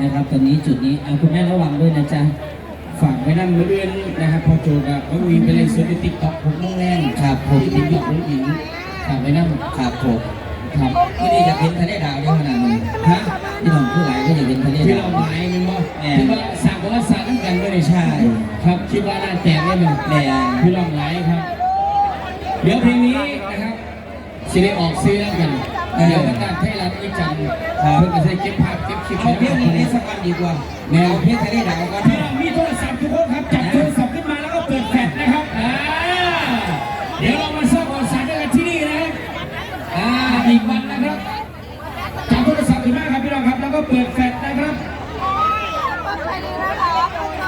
นะครับตอนนี้จุดนี้คุณแม่ระวังด้วยนะจ๊ะฝากไว้นั่งมือเอื้อนนะครับพอโจกับก็มีไปเลยสดในติ๊กต็อกผมต้องแรงครับผมติ๊กต็อกผู้หญิงฝากไว้นั่งครับผมครับที่นี่จะเป็นทะเลดาวได้ขนาดนี้ฮะที่น้องผู้หลายก็จะเป็นทะเลดาวที่เราหมายมันว่าที่ว่าสั่งว่าสั่งน้ำกันด้วยใช่ครับคิดว่าน่าแตกได้ไหมแน่ที่เราหลายครับเดี๋ยวเพลงนี้นะครับสิได้ออกซื้อแล้วกันเดี๋ยวการให้รับอีจันเพื่อจะใช้เก็บภาพเก็บคลิปเอาเพลงนี้สักวันดีกว่าแนวเพลงทะเลดาวก็มีโทรศัพท์ทุกคนครับจับโทรศัพท์ขึ้นมาแล้วก็เปิดแฟลชนะครับเดี๋ยวเรามาสร้างความสานกันที่นี่นะอีกวันนะครับจับโทรศัพท์ขึ้นมาครับพี่น้องครับแล้วก็เปิดแฟลชนะครับ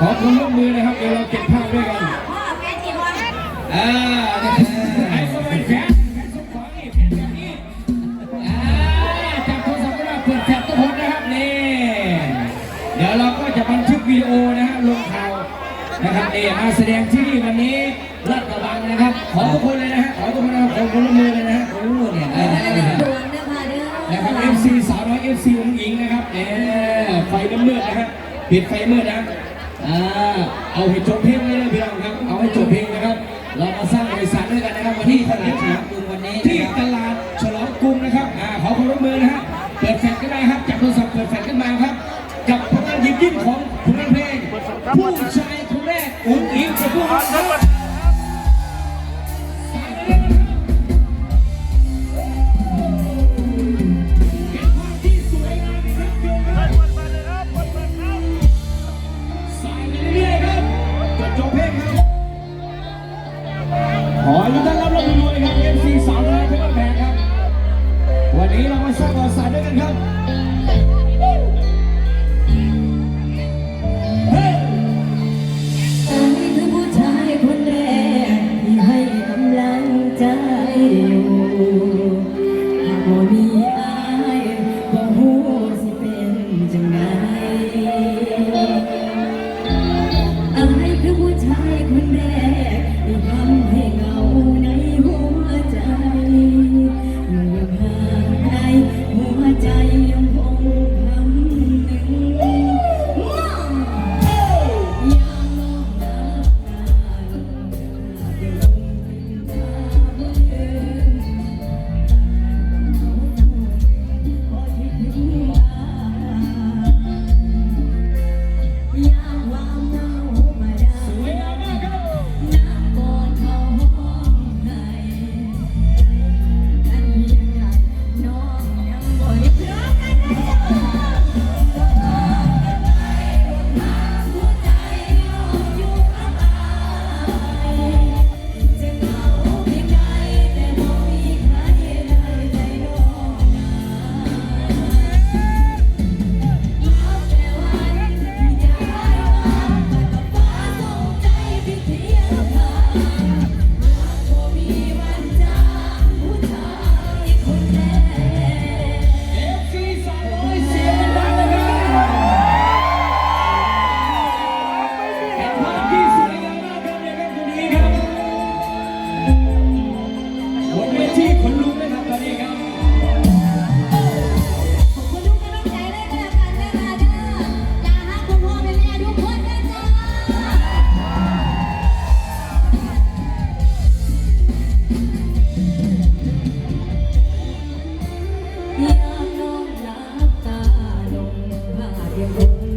ขอความร่วมมือนะครับเดี๋ยวเราเก็บภาพด้วยกันไอ้ก็เป็นแฟลชจับโทรศัพท์ขึ้นมาเปิดแฟลชทุกคนนะครับนี่เดี๋ยวเราก็จะบันทึกวิดีโอนะฮะลงข่าวนะครับมาแสดงที่นี่วันนี้ลาดกระบังนะครับขอทุกคนเลยนะฮะขอทุกคนนะครับขอความร่วมมือเลยนะฮะโอ้เนี่ยนะครับ FC สาวน้อย FC องค์หญิงนะครับไฟมืดนะฮะปิดไฟมืดนะเอาให้จบเพลงเลยนะพี่น้องครับเอาให้จบเพลงนะครับเรามาสร้างบริษัทด้วยกันนะครับวันที่ตลาดฉลองกรุงวันนี้ที่ตลาดฉลองกรุงนะครับขอความร่วมมือนะฮะเปิดแฟลชขึ้นมาครับจับโทรศัพท์เปิดแฟลชขึ้นมาครับกับผลงานยิ้มของผลงานเพลงผู้ชายคนแรกองค์หญิงกับผู้ชายขอทุกท่านรับรวยครับ MC สาวน้อยเพชรบ้านแพงครับวันนี้เรามาสร้างประวัติศาสตร์ด้วยกันครับคือผู้ชายคนแรกที่ให้กำลังใจหากบ่มีอายบ่ฮู้สิเป็นจังไงอายคือผู้ชายคนแรกที่ทำให้เหงาในหัวใจเมื่อห่างไกลหัวใจยังคงคำหนึ่งอยากนอนหลับตาลงภาพยังคง